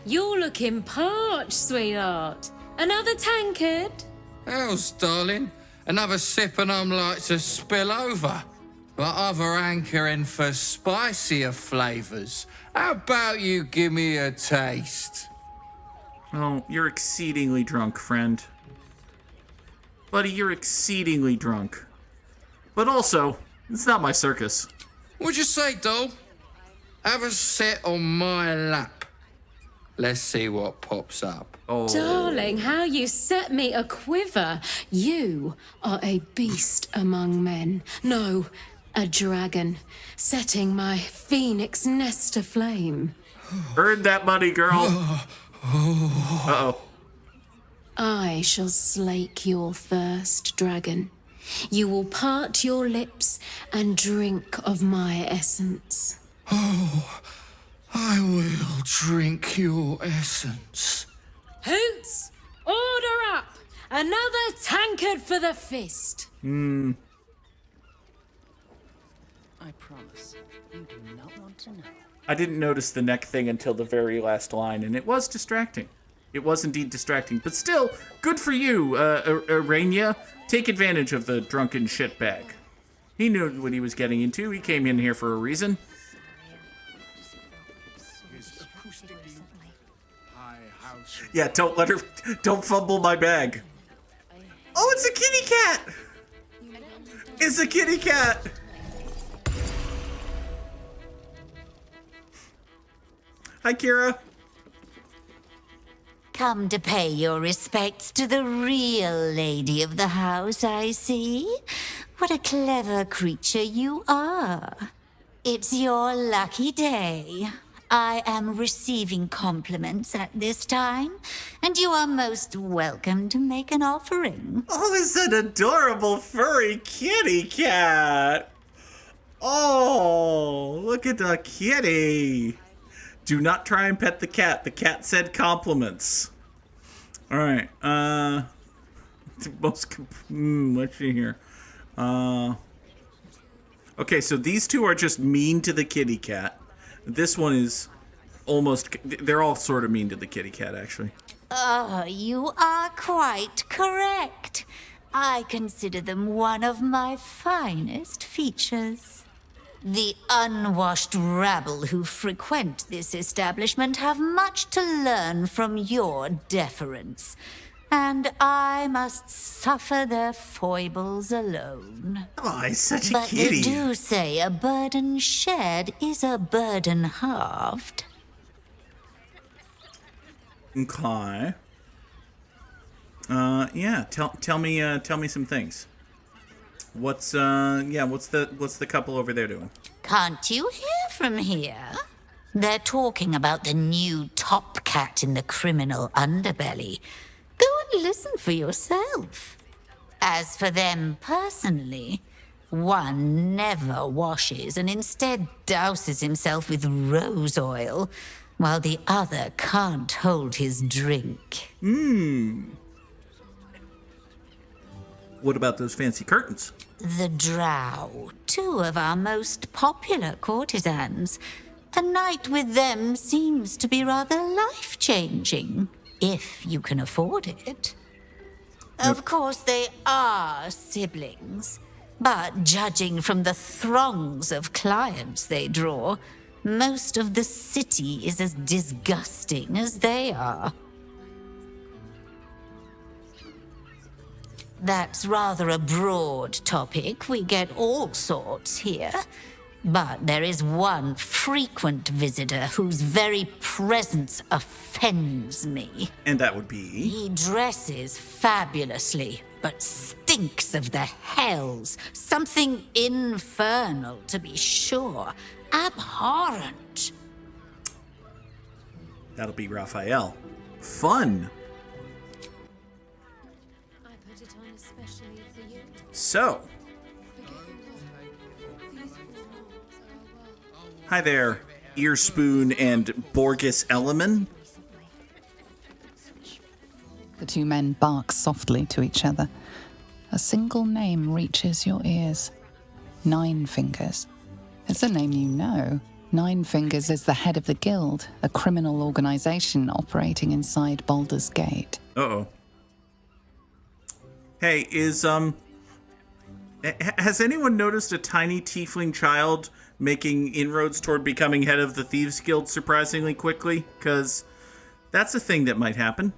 You're looking parched, sweetheart. Another tankard? How's, darling? Another sip and I'm like to spill over. But other hankering for spicier flavours. How about you give me a taste? Oh, you're exceedingly drunk, friend. Buddy, you're exceedingly drunk. But also, it's not my circus. What'd you say, doll? Have a sit on my lap. Let's see what pops up. Oh. Darling, how you set me a quiver. You are a beast among men. No, a dragon, setting my phoenix nest aflame. Earned that money, girl. Uh-oh. I shall slake your thirst, dragon. You will part your lips and drink of my essence. Oh, I will drink your essence. Hoots! Order up! Another tankard for the fist. I promise, you do not want to know. I didn't notice the neck thing until the very last line, and it was distracting. It was indeed distracting, but still, good for you, Arania. Take advantage of the drunken shitbag. He knew what he was getting into. He came in here for a reason. Yeah, don't fumble my bag. Oh, it's a kitty cat! It's a kitty cat! Hi, Kira. Come to pay your respects to the real lady of the house, I see. What a clever creature you are. It's your lucky day. I am receiving compliments at this time, and you are most welcome to make an offering. Oh, it's an adorable furry kitty cat. Oh, look at the kitty. Do not try and pet the cat. The cat said compliments. All right. Let's see here. Okay, so these two are just mean to the kitty cat. This one is almost... They're all sort of mean to the kitty cat, actually. Oh, you are quite correct. I consider them one of my finest features. The unwashed rabble who frequent this establishment have much to learn from your deference, and I must suffer their foibles alone. Oh, he's such a But kitty. they do say a burden shared is a burden halved. Okay. Yeah. Tell me some things. What's the couple over there doing? Can't you hear from here? They're talking about the new top cat in the criminal underbelly. Go and listen for yourself. As for them personally, one never washes and instead douses himself with rose oil, while the other can't hold his drink. What about those fancy curtains? The Drow, two of our most popular courtesans. A night with them seems to be rather life-changing, if you can afford it. Of course, they are siblings, but judging from the throngs of clients they draw, most of the city is as disgusting as they are. That's rather a broad topic. We get all sorts here. But there is one frequent visitor whose very presence offends me. And that would be? He dresses fabulously, but stinks of the hells. Something infernal, to be sure. Abhorrent. That'll be Raphael. Fun. So, hi there, Earspoon and Borgus Elliman. The two men bark softly to each other. A single name reaches your ears. Nine Fingers. It's a name you know. Nine Fingers is the head of the guild, a criminal organization operating inside Baldur's Gate. Uh-oh. Hey, has anyone noticed a tiny tiefling child making inroads toward becoming head of the Thieves Guild surprisingly quickly? Because that's a thing that might happen.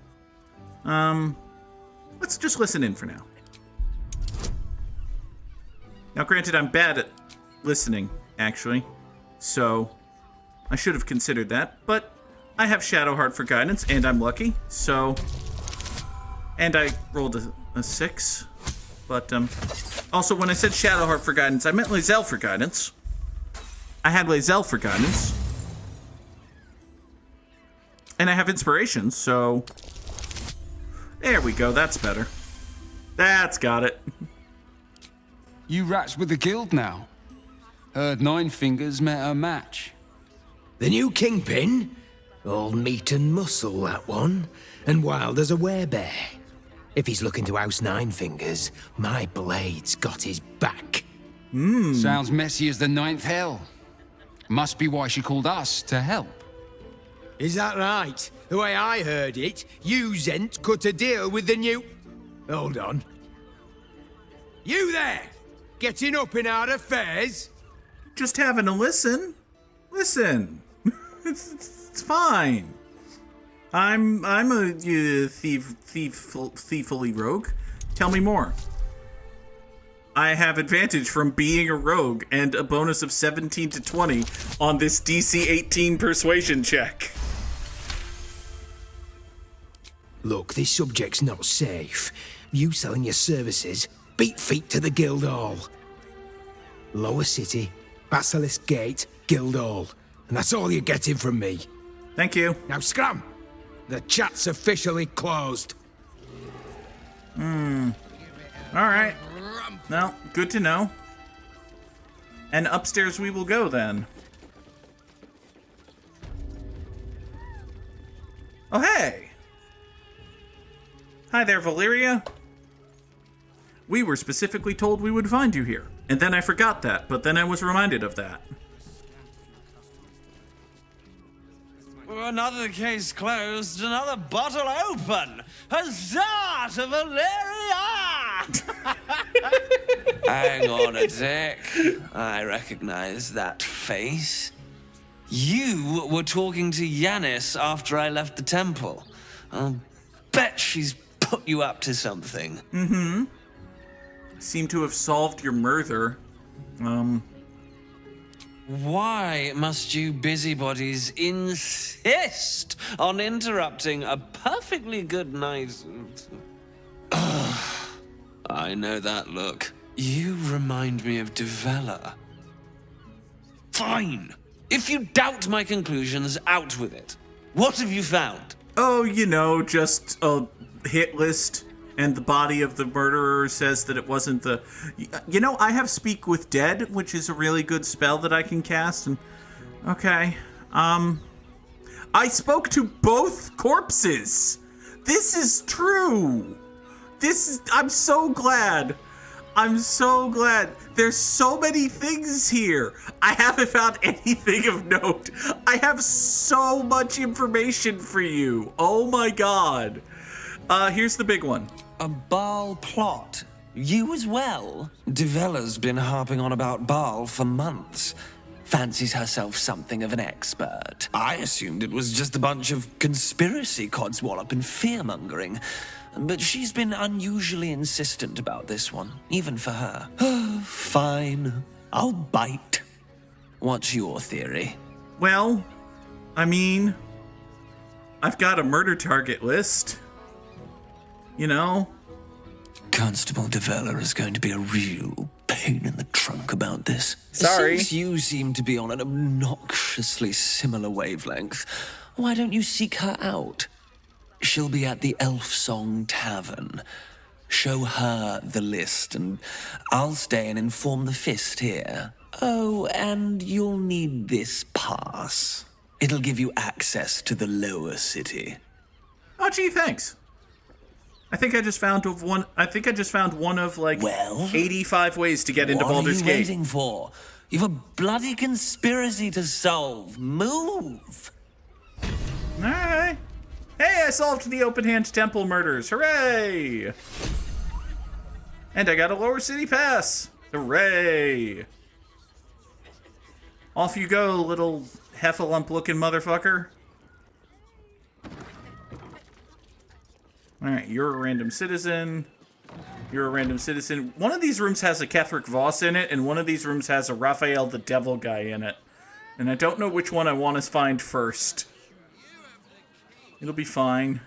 Let's just listen in for now. Now, granted, I'm bad at listening, actually, so I should have considered that, but I have Shadowheart for guidance, and I'm lucky, so... And I rolled a 6, but, also, when I said Shadowheart for guidance, I meant Lae'zel for guidance. I had Lae'zel for guidance. And I have inspiration, so... There we go, that's better. That's got it. You rats with the guild now. Heard Nine Fingers met her match. The new kingpin? All meat and muscle, that one. And wild as a werebear. If he's looking to oust Nine Fingers, my blade's got his back. Sounds messy as the ninth hell. Must be why she called us to help. Is that right? The way I heard it, you Zent cut a deal with the new... Hold on. You there! Getting up in our affairs? Just having a listen. Listen. it's fine. I'm a thiefly rogue. Tell me more. I have advantage from being a rogue and a bonus of 17 to 20 on this DC 18 persuasion check. Look, this subject's not safe. You selling your services, beat feet to the Guildhall. Lower City, Basilisk Gate, Guildhall. And that's all you're getting from me. Thank you. Now scram! The chat's officially closed. Alright. Well, good to know. And upstairs we will go then. Oh, hey! Hi there, Valeria. We were specifically told we would find you here. And then I forgot that, but then I was reminded of that. Another case closed, another bottle open. Huzzah to Valeria! Hang on a sec. I recognize that face. You were talking to Yanis after I left the temple. I'll bet she's put you up to something. Seem to have solved your murder. Why must you busybodies insist on interrupting a perfectly good night? I know that look. You remind me of Devella. Fine. If you doubt my conclusions, out with it. What have you found? Oh, you know, just a hit list. And the body of the murderer says that it wasn't the... You know, I have Speak with Dead, which is a really good spell that I can cast. And okay. I spoke to both corpses. This is true. I'm so glad. I'm so glad. There's so many things here. I haven't found anything of note. I have so much information for you. Oh my god. Here's the big one. A Baal plot. You as well? Devella's been harping on about Baal for months. Fancies herself something of an expert. I assumed it was just a bunch of conspiracy codswallop and fear-mongering. But she's been unusually insistent about this one, even for her. Fine. I'll bite. What's your theory? Well, I mean, I've got a murder target list. You know? Constable Devella is going to be a real pain in the trunk about this. Sorry. Since you seem to be on an obnoxiously similar wavelength, why don't you seek her out? She'll be at the Elf Song Tavern. Show her the list, and I'll stay and inform the Fist here. Oh, and you'll need this pass. It'll give you access to the lower city. Oh, gee, thanks. I think I just found one of like Well, 85 ways to get into Baldur's What are you Gate. waiting for? You've a bloody conspiracy to solve. Move! Alright. Hey, I solved the open hand temple murders. Hooray! And I got a lower city pass. Hooray! Off you go, little heffalump looking motherfucker. Alright, you're a random citizen. You're a random citizen. One of these rooms has a Ketheric Voss in it, and one of these rooms has a Raphael the Devil guy in it. And I don't know which one I want to find first. It'll be fine.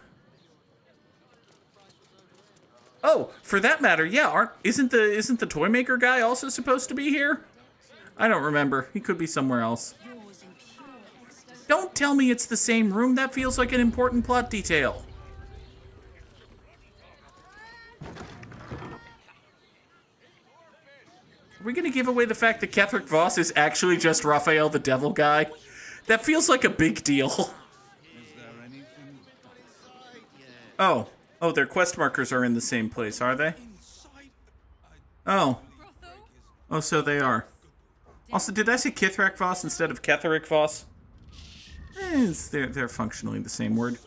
Oh, for that matter, yeah, isn't the toy maker guy also supposed to be here? I don't remember. He could be somewhere else. Don't tell me it's the same room. That feels like an important plot detail. Are we gonna give away the fact that Ketheric Voss is actually just Raphael the Devil guy? That feels like a big deal. Oh, their quest markers are in the same place, are they? Oh, so they are. Also, did I say Kithrak Voss instead of Ketheric Voss? They're functionally the same word.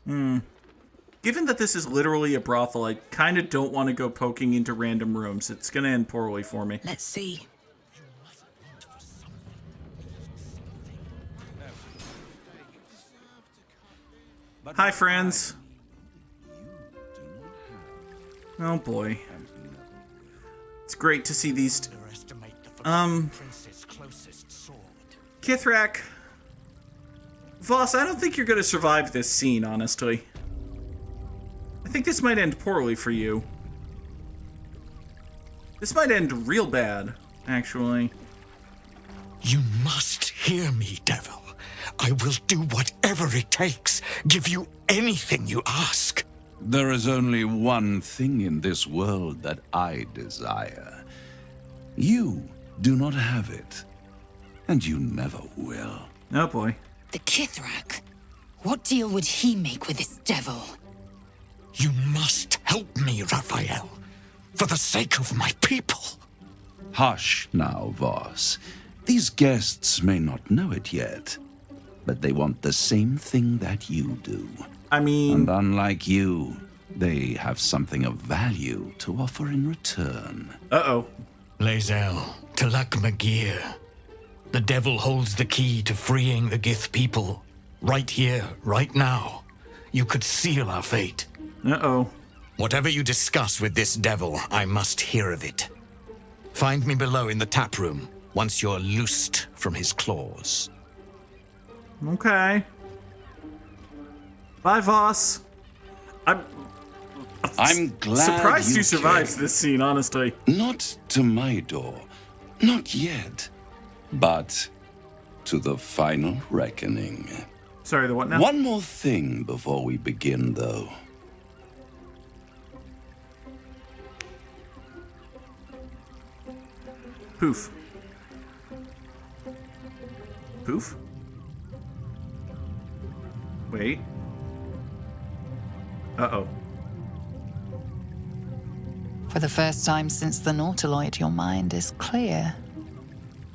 Given that this is literally a brothel, I kind of don't want to go poking into random rooms. It's going to end poorly for me. Let's see. Hi, friends. Oh, boy. It's great to see these... Kithrak. Voss, I don't think you're going to survive this scene, honestly. I think this might end poorly for you. This might end real bad, actually. You must hear me, devil. I will do whatever it takes. Give you anything you ask. There is only one thing in this world that I desire. You do not have it. And you never will. Oh boy. The Kithrak? What deal would he make with this devil? You must help me, Raphael. For the sake of my people. Hush now, Voss. These guests may not know it yet, but they want the same thing that you do. I mean... And unlike you, they have something of value to offer in return. Uh-oh. Lae'zel, Talak Magir. The devil holds the key to freeing the Gith people. Right here, right now. You could seal our fate. Uh-oh. Whatever you discuss with this devil, I must hear of it. Find me below in the tap room, once you're loosed from his claws. Okay. Bye, Voss. I'm glad surprised you survived came. this scene, honestly. Not to my door. Not yet. But to the final reckoning. Sorry, the what now? One more thing before we begin, though. Poof. Poof? Wait. Uh-oh. For the first time since the Nautiloid, your mind is clear.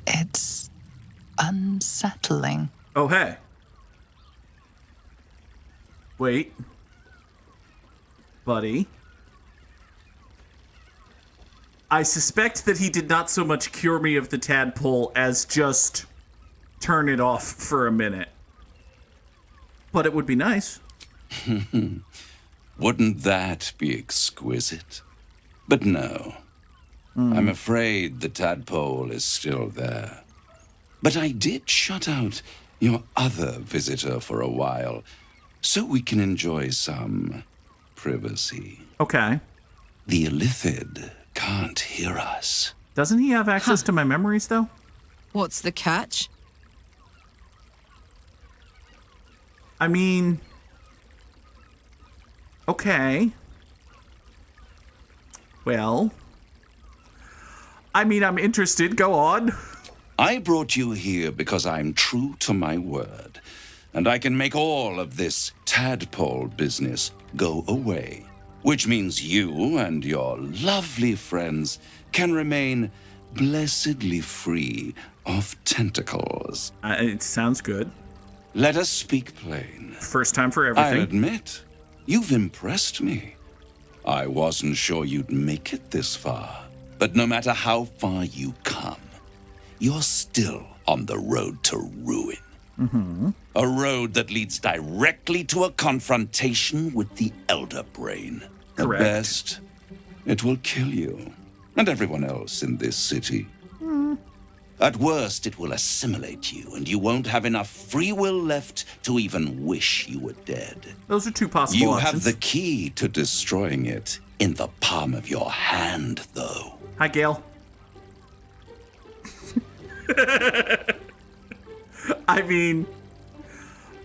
It's unsettling. Oh, hey. Wait. Buddy. I suspect that he did not so much cure me of the tadpole as just turn it off for a minute. But it would be nice. Wouldn't that be exquisite? But no. I'm afraid the tadpole is still there. But I did shut out your other visitor for a while, so we can enjoy some privacy. Okay. The Illithid can't hear us. Doesn't he have access to my memories, though? What's the catch? I mean... Okay. Well... I mean, I'm interested. Go on. I brought you here because I'm true to my word, and I can make all of this tadpole business go away which means you and your lovely friends can remain blessedly free of tentacles. It sounds good. Let us speak plain. First time for everything. I'll admit, you've impressed me. I wasn't sure you'd make it this far. But no matter how far you come, you're still on the road to ruin. Mm-hmm. A road that leads directly to a confrontation with the Elder Brain. Correct. At best, it will kill you and everyone else in this city. At worst, it will assimilate you, and you won't have enough free will left to even wish you were dead. Those are two possible You options. have the key to destroying it in the palm of your hand, though. Hi, Gale. I mean,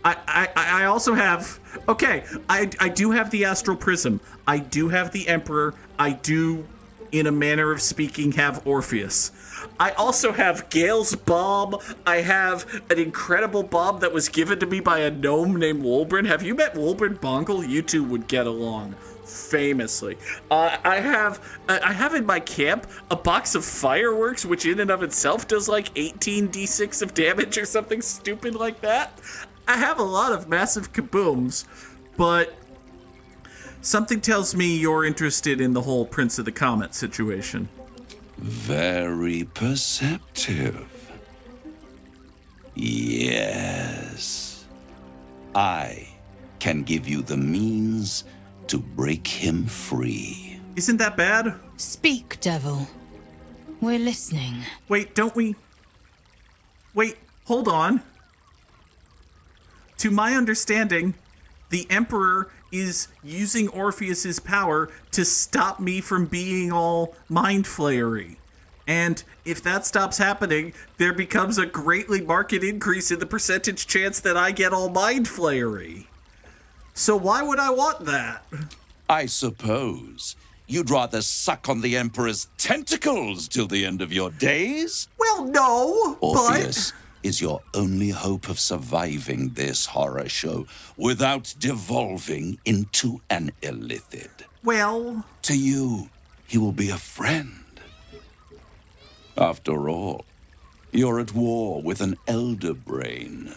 I also have... Okay, I do have the Astral Prism. I do have the Emperor. I do, in a manner of speaking, have Orpheus. I also have Gale's bomb. I have an incredible bomb that was given to me by a gnome named Wolbrin. Have you met Wolbrin Bongle? You two would get along famously. I have in my camp a box of fireworks, which in and of itself does like 18 d6 of damage or something stupid like that. I have a lot of massive kabooms, but something tells me you're interested in the whole Prince of the Comet situation. Very perceptive. Yes. I can give you the means to break him free. Isn't that bad? Speak, devil. We're listening. Wait, don't we... Wait, hold on. To my understanding, the Emperor is using Orpheus's power to stop me from being all mind flayery. And if that stops happening, there becomes a greatly marked increase in the percentage chance that I get all mind flayery. So why would I want that? I suppose you'd rather suck on the Emperor's tentacles till the end of your days? Well, no, Orpheus is your only hope of surviving this horror show without devolving into an illithid. Well... To you, he will be a friend. After all, you're at war with an Elder Brain.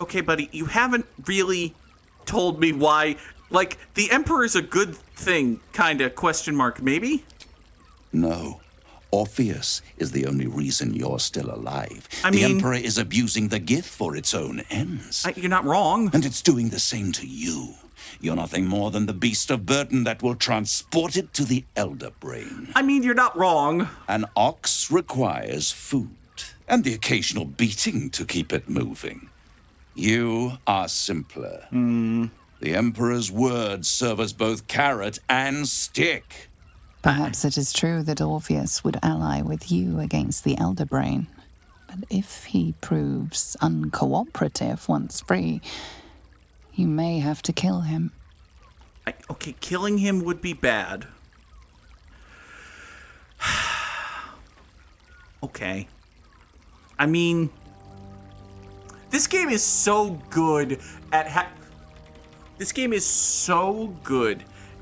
Okay, buddy, you haven't really told me why... Like, the Emperor's a good thing, kinda, question mark, maybe? No. Orpheus is the only reason you're still alive. I the mean... Emperor is abusing the gift for its own ends. You're not wrong. And it's doing the same to you. You're nothing more than the beast of burden that will transport it to the Elder Brain. I mean, you're not wrong. An ox requires food, and the occasional beating to keep it moving. You are simpler. The Emperor's words serve as both carrot and stick. Perhaps it is true that Orpheus would ally with you against the Elder Brain. But if he proves uncooperative once free, you may have to kill him. Okay, killing him would be bad. Okay. I mean, this game is so good at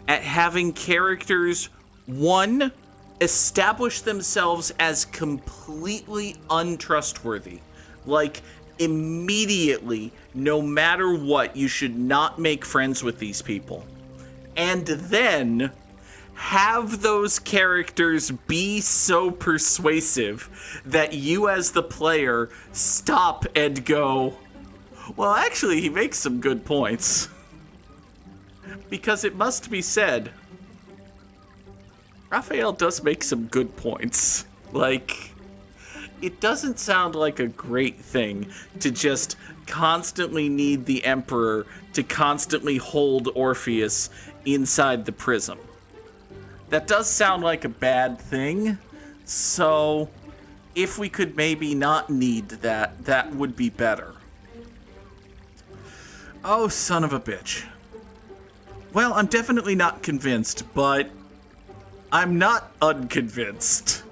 having characters, one, establish themselves as completely untrustworthy. Like, immediately, no matter what, you should not make friends with these people. And then have those characters be so persuasive that you as the player stop and go, well, actually, he makes some good points. Because it must be said, Raphael does make some good points. Like, it doesn't sound like a great thing to just constantly need the Emperor to constantly hold Orpheus inside the prism. That does sound like a bad thing, so if we could maybe not need that, that would be better. Oh, son of a bitch. Well, I'm definitely not convinced, but I'm not unconvinced.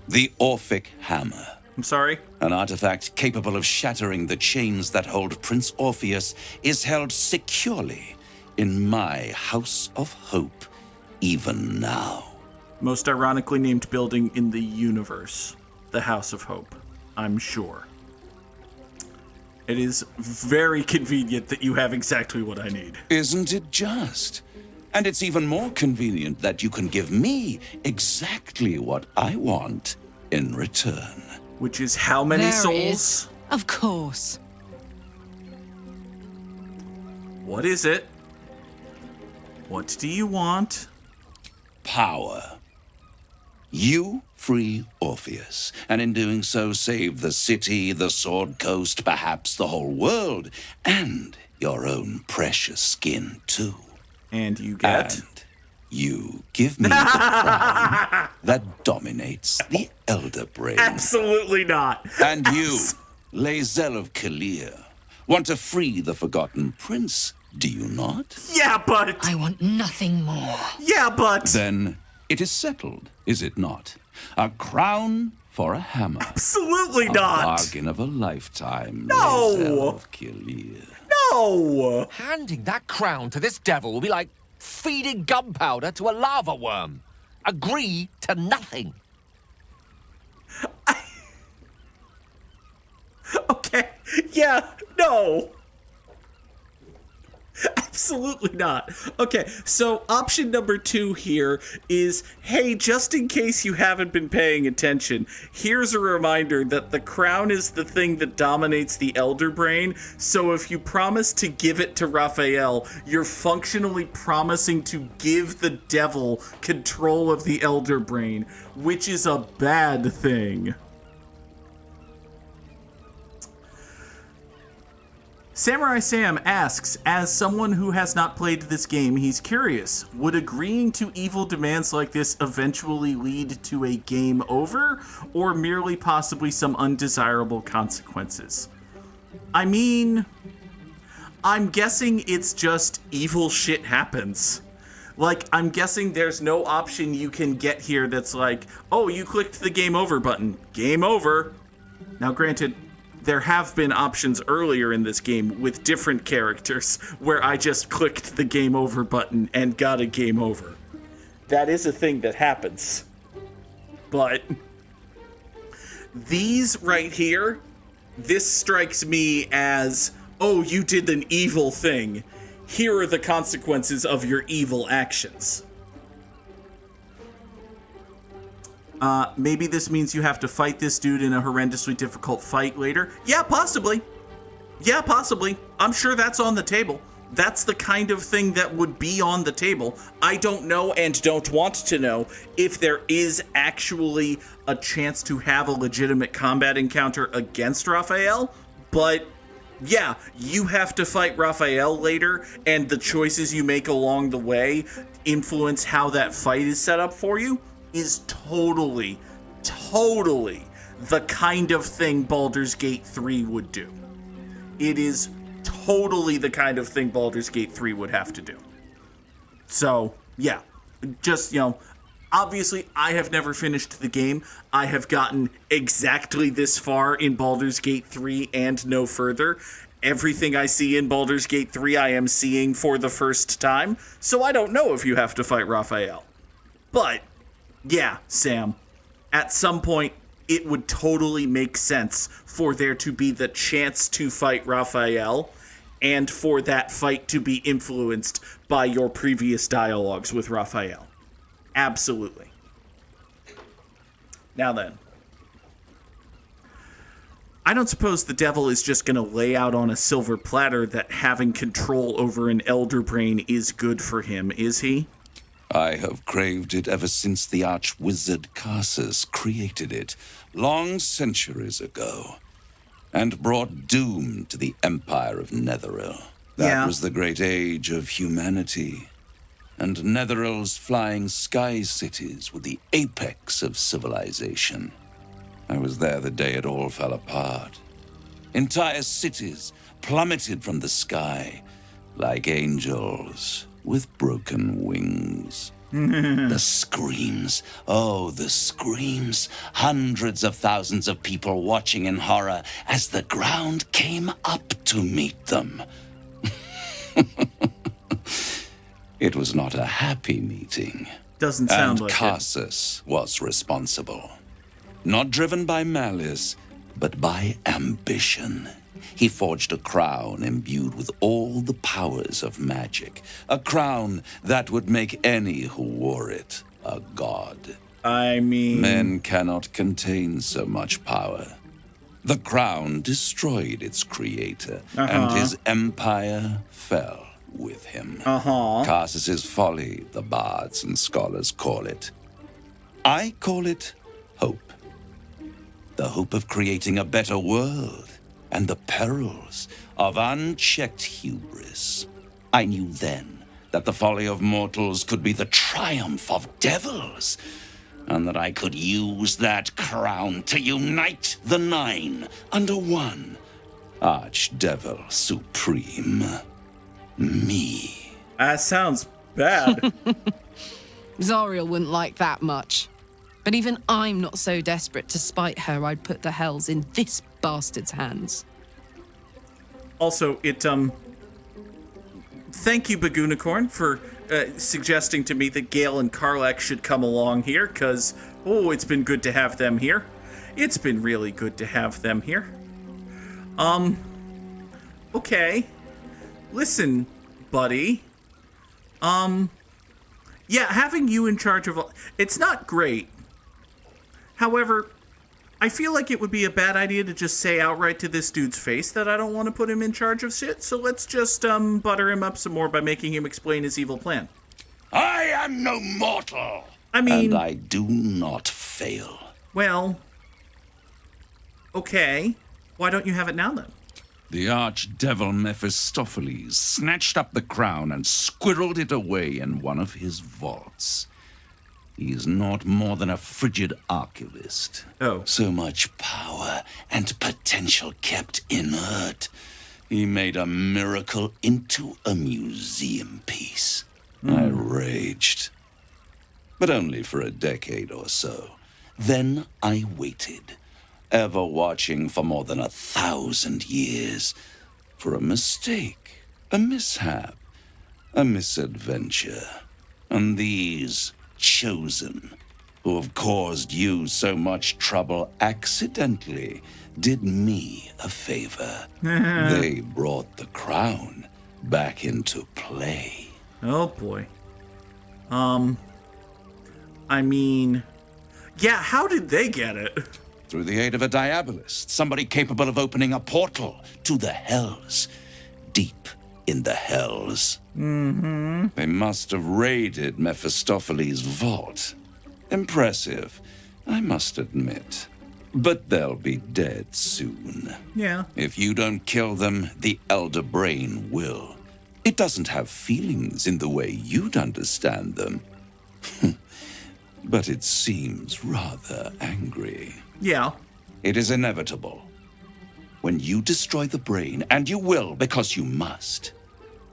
The Orphic Hammer. I'm sorry? An artifact capable of shattering the chains that hold Prince Orpheus is held securely in my House of Hope, even now. Most ironically named building in the universe. The House of Hope, I'm sure. It is very convenient that you have exactly what I need. Isn't it just? And it's even more convenient that you can give me exactly what I want in return. Which is how many There souls? is. Of course. What is it? What do you want? Power. You free Orpheus, and in doing so save the city, the Sword Coast, perhaps the whole world, and your own precious skin too. And you get? And you give me the crown that dominates the Elder Brain. Absolutely not. And you, Lae'zel of Kalir, want to free the Forgotten Prince, do you not? Yeah, but... I want nothing more. Yeah, but... Then it is settled, is it not? A crown for a hammer. Absolutely a not. Bargain of a lifetime. No. Lae'zel of Kalir. No. Handing that crown to this devil will be like feeding gunpowder to a lava worm. Agree to nothing. Okay. Yeah. No. Absolutely not. Okay, so option number 2 here is, hey, just in case you haven't been paying attention, here's a reminder that the crown is the thing that dominates the Elder Brain, so if you promise to give it to Raphael, you're functionally promising to give the devil control of the Elder Brain, which is a bad thing. Samurai Sam asks, as someone who has not played this game, he's curious, would agreeing to evil demands like this eventually lead to a game over, or merely possibly some undesirable consequences? I mean, I'm guessing it's just evil shit happens. Like, I'm guessing there's no option you can get here that's like, oh, you clicked the game over button. Game over. Now, granted, there have been options earlier in this game with different characters where I just clicked the game over button and got a game over. That is a thing that happens. But these right here, this strikes me as, oh, you did an evil thing. Here are the consequences of your evil actions. Maybe this means you have to fight this dude in a horrendously difficult fight later. Yeah, possibly. Yeah, possibly. I'm sure that's on the table. That's the kind of thing that would be on the table. I don't know and don't want to know if there is actually a chance to have a legitimate combat encounter against Raphael, but yeah, you have to fight Raphael later, and the choices you make along the way influence how that fight is set up for you. Is totally the kind of thing Baldur's Gate 3 would do. It is totally the kind of thing Baldur's Gate 3 would have to do. So, yeah, just, obviously I have never finished the game. I have gotten exactly this far in Baldur's Gate 3 and no further. Everything I see in Baldur's Gate 3 I am seeing for the first time, so I don't know if you have to fight Raphael. But yeah, Sam, at some point, it would totally make sense for there to be the chance to fight Raphael, and for that fight to be influenced by your previous dialogues with Raphael. Absolutely. Now then, I don't suppose the devil is just going to lay out on a silver platter that having control over an Elder Brain is good for him, is he? I have craved it ever since the arch-wizard Carsus created it, long centuries ago, and brought doom to the Empire of Netheril. That was the great age of humanity, and Netheril's flying sky cities were the apex of civilization. I was there the day it all fell apart. Entire cities plummeted from the sky like angels with broken wings. The screams, oh, the screams. Hundreds of thousands of people watching in horror as the ground came up to meet them. It was not a happy meeting. Doesn't sound like it. And Karsus was responsible. Not driven by malice, but by ambition. He forged a crown imbued with all the powers of magic. A crown that would make any who wore it a god. I mean... Men cannot contain so much power. The crown destroyed its creator, and his empire fell with him. Karsus's folly, the bards and scholars call it. I call it hope. The hope of creating a better world, and the perils of unchecked hubris. I knew then that the folly of mortals could be the triumph of devils, and that I could use that crown to unite the Nine under one Archdevil Supreme. Me. That sounds bad. Zariel wouldn't like that much. But even I'm not so desperate to spite her I'd put the hells in this bastard's hands. Also, thank you, Bagunicorn, for suggesting to me that Gale and Karlach should come along here, because, it's been good to have them here. It's been really good to have them here. Okay. Listen, buddy. Yeah, having you in charge of... It's not great. However, I feel like it would be a bad idea to just say outright to this dude's face that I don't want to put him in charge of shit, so let's just, butter him up some more by making him explain his evil plan. I am no mortal! I mean... And I do not fail. Well... Okay. Why don't you have it now, then? The archdevil Mephistopheles snatched up the crown and squirreled it away in one of his vaults. He is not more than a frigid archivist. Oh. So much power and potential kept inert. He made a miracle into a museum piece. I raged. But only for a decade or so. Then I waited, ever watching for more than 1,000 years, for a mistake, a mishap, a misadventure. And these chosen, who have caused you so much trouble accidentally, did me a favor. They brought the crown back into play. Oh boy. I mean... Yeah, how did they get it? Through the aid of a diabolist, somebody capable of opening a portal to the hells. Deep in the hells. They must have raided Mephistopheles' vault. Impressive, I must admit. But they'll be dead soon. Yeah. If you don't kill them, the Elder Brain will. It doesn't have feelings in the way you'd understand them. But it seems rather angry. Yeah. It is inevitable. When you destroy the brain, and you will because you must,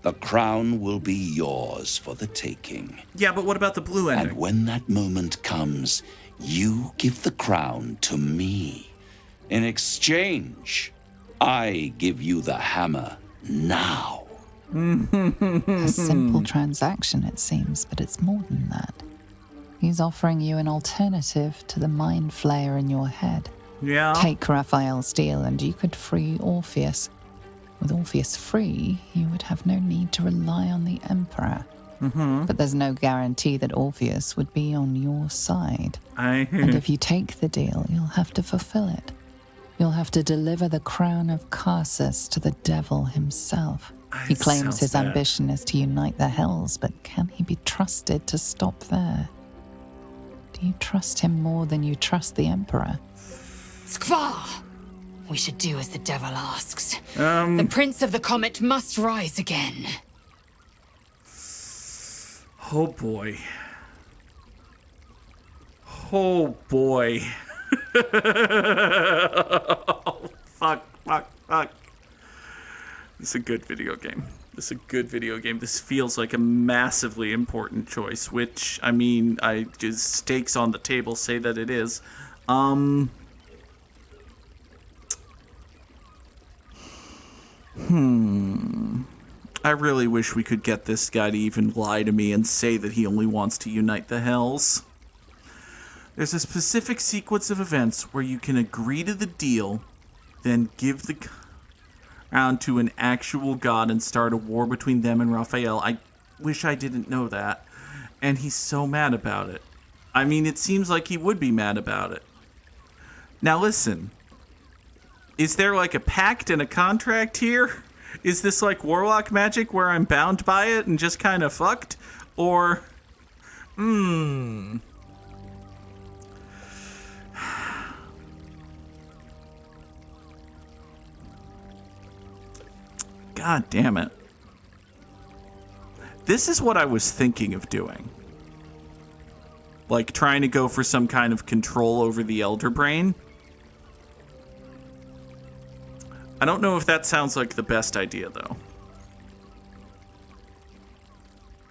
the crown will be yours for the taking. Yeah, but what about the blue ending? And when that moment comes, you give the crown to me. In exchange, I give you the hammer now. A simple transaction, it seems, but it's more than that. He's offering you an alternative to the mind flayer in your head. Yeah. Take Raphael's deal and you could free Orpheus. With Orpheus free, you would have no need to rely on the Emperor. But there's no guarantee that Orpheus would be on your side. And if you take the deal, you'll have to fulfill it. You'll have to deliver the crown of Karsus to the devil himself. He claims his ambition is to unite the hells, but can he be trusted to stop there? Do you trust him more than you trust the Emperor? Skvar! We should do as the devil asks. The Prince of the Comet must rise again. Oh boy. Oh boy. Oh, fuck. This is a good video game. This feels like a massively important choice, which, I mean, just stakes on the table say that it is. I really wish we could get this guy to even lie to me and say that he only wants to unite the Hells. There's a specific sequence of events where you can agree to the deal, then give the crown to an actual god and start a war between them and Raphael. I wish I didn't know that. And he's so mad about it. I mean, it seems like he would be mad about it. Now listen, is there like a pact and a contract here? Is this like warlock magic where I'm bound by it and just kind of fucked? Or, God damn it. This is what I was thinking of doing. Like trying to go for some kind of control over the Elder Brain. I don't know if that sounds like the best idea, though.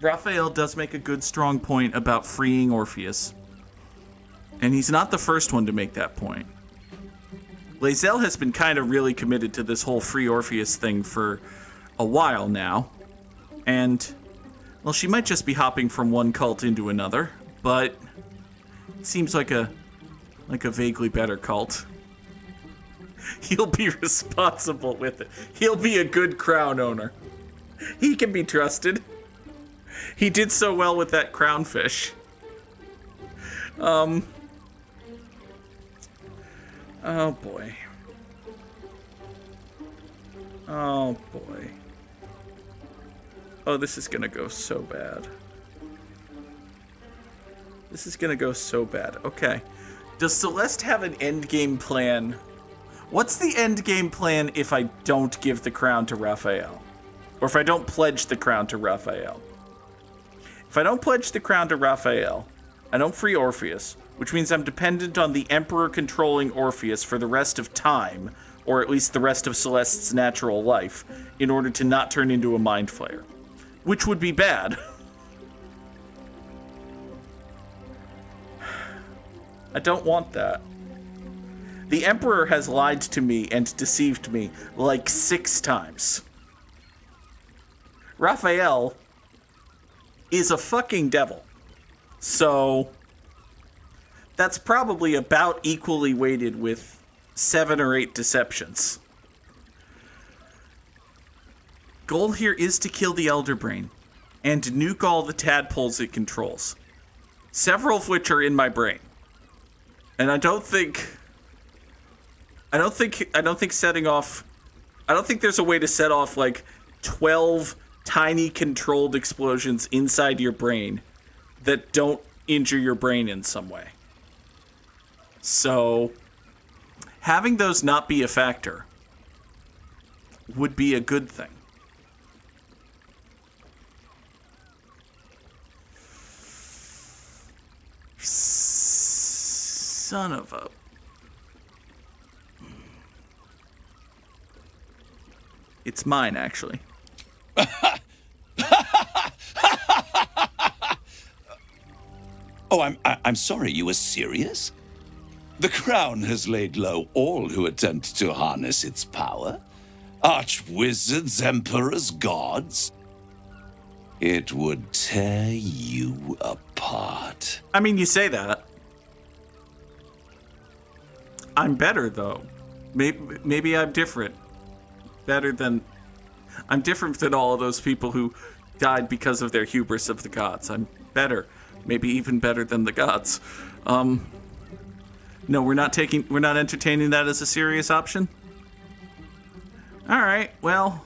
Raphael does make a good, strong point about freeing Orpheus. And he's not the first one to make that point. Lae'zel has been kind of really committed to this whole free Orpheus thing for a while now. And, well, she might just be hopping from one cult into another, but it seems like a vaguely better cult. He'll be responsible with it. He'll be a good crown owner. He can be trusted. He did so well with that crownfish. Oh boy. Oh boy. Oh, this is gonna go so bad. This is gonna go so bad. Okay. Does Celeste have an endgame plan? What's the endgame plan if I don't give the crown to Raphael? Or if I don't pledge the crown to Raphael? If I don't pledge the crown to Raphael, I don't free Orpheus, which means I'm dependent on the Emperor controlling Orpheus for the rest of time, or at least the rest of Celeste's natural life, in order to not turn into a mind flayer. Which would be bad. I don't want that. The Emperor has lied to me and deceived me like 6 times. Raphael is a fucking devil. So that's probably about equally weighted with 7 or 8 deceptions. Goal here is to kill the Elder Brain and nuke all the tadpoles it controls. Several of which are in my brain. And I don't think setting off, I don't think there's a way to set off like 12 tiny controlled explosions inside your brain that don't injure your brain in some way. So having those not be a factor would be a good thing. Son of a... It's mine, actually. Oh, I'm sorry, you were serious? The crown has laid low all who attempt to harness its power. Archwizards, emperors, gods. It would tear you apart. I mean, you say that. I'm better, though. Maybe I'm different. I'm different than all of those people who died because of their hubris of the gods. I'm better. Maybe even better than the gods. No, we're not entertaining that as a serious option? Alright, well,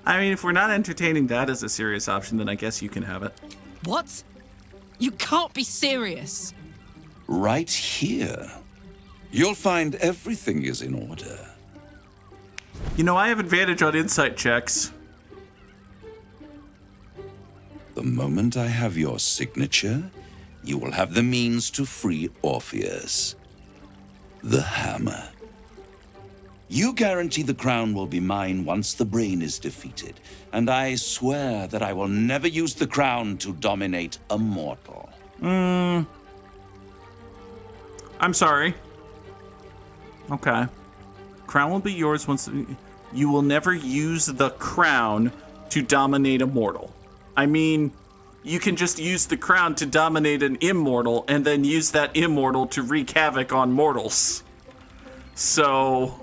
I mean, if we're not entertaining that as a serious option, then I guess you can have it. What? You can't be serious. Right here. You'll find everything is in order. You know, I have advantage on insight checks. The moment I have your signature, you will have the means to free Orpheus. The hammer. You guarantee the crown will be mine once the brain is defeated, and I swear that I will never use the crown to dominate a mortal. I'm sorry. Okay. Crown will be yours once... You will never use the crown to dominate a mortal. I mean, you can just use the crown to dominate an immortal and then use that immortal to wreak havoc on mortals. So...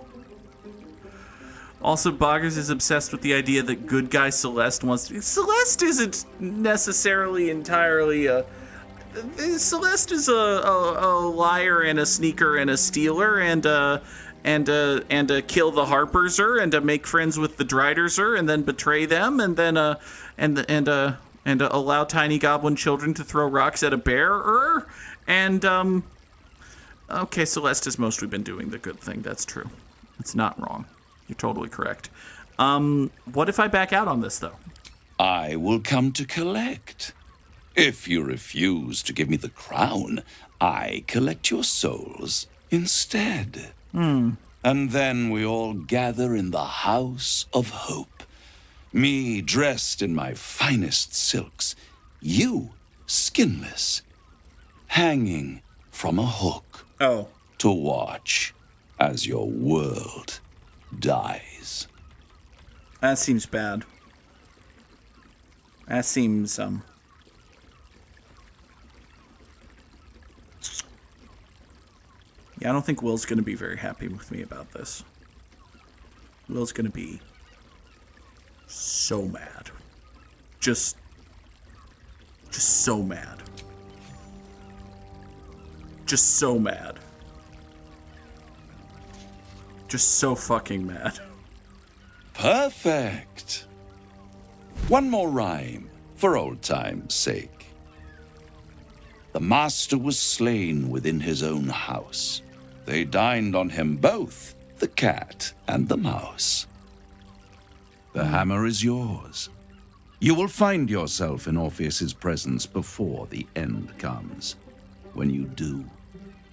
Also, Boggers is obsessed with the idea that good guy Celeste wants to... Celeste isn't necessarily entirely a... Celeste is a liar and a sneaker and a stealer and a kill the Harperser and to make friends with the Driderser and then betray them and then allow tiny goblin children to throw rocks at a bear. Okay, Celeste has mostly been doing the good thing. That's true. It's not wrong. You're totally correct. What if I back out on this, though? I will come to collect. If you refuse to give me the crown, I collect your souls instead. And then we all gather in the House of Hope. Me dressed in my finest silks, you skinless, hanging from a hook. Oh. To watch as your world dies. That seems bad. That seems, Yeah, I don't think Will's gonna be very happy with me about this. Will's gonna be so mad. Just so mad. Just so mad. Just so fucking mad. Perfect. One more rhyme, for old time's sake. The master was slain within his own house. They dined on him both, the cat and the mouse. The hammer is yours. You will find yourself in Orpheus's presence before the end comes. When you do,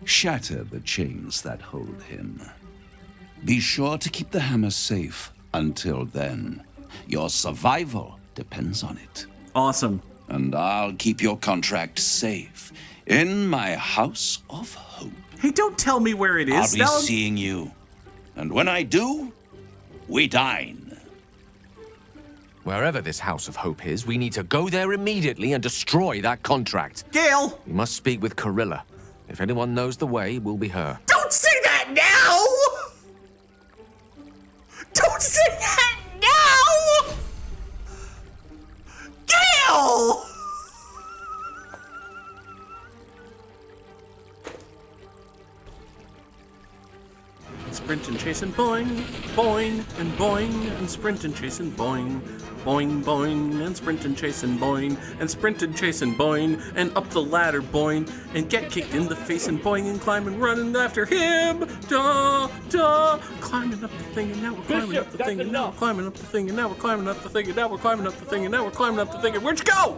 shatter the chains that hold him. Be sure to keep the hammer safe until then. Your survival depends on it. Awesome. And I'll keep your contract safe in my House of Hope. Hey, don't tell me where it is. I'll be seeing you. And when I do, we dine. Wherever this House of Hope is, we need to go there immediately and destroy that contract. Gale! We must speak with Corilla. If anyone knows the way, it will be her. Don't say that now! Don't say that now! Gale! Sprint and chase and boing, boing, and boing, and sprint and chase and boing, boing, boing, and sprint and chase and boing, and sprint and chase and boing, and up the ladder boing, and get kicked in the face and boing, and climb and running after him, duh, duh, climbing up the thing, and now we're climbing up the thing, and now we're climbing up the thing, and now we're climbing up the thing, and now we're climbing up the thing, and now we're climbing up the thing, and where'd you go?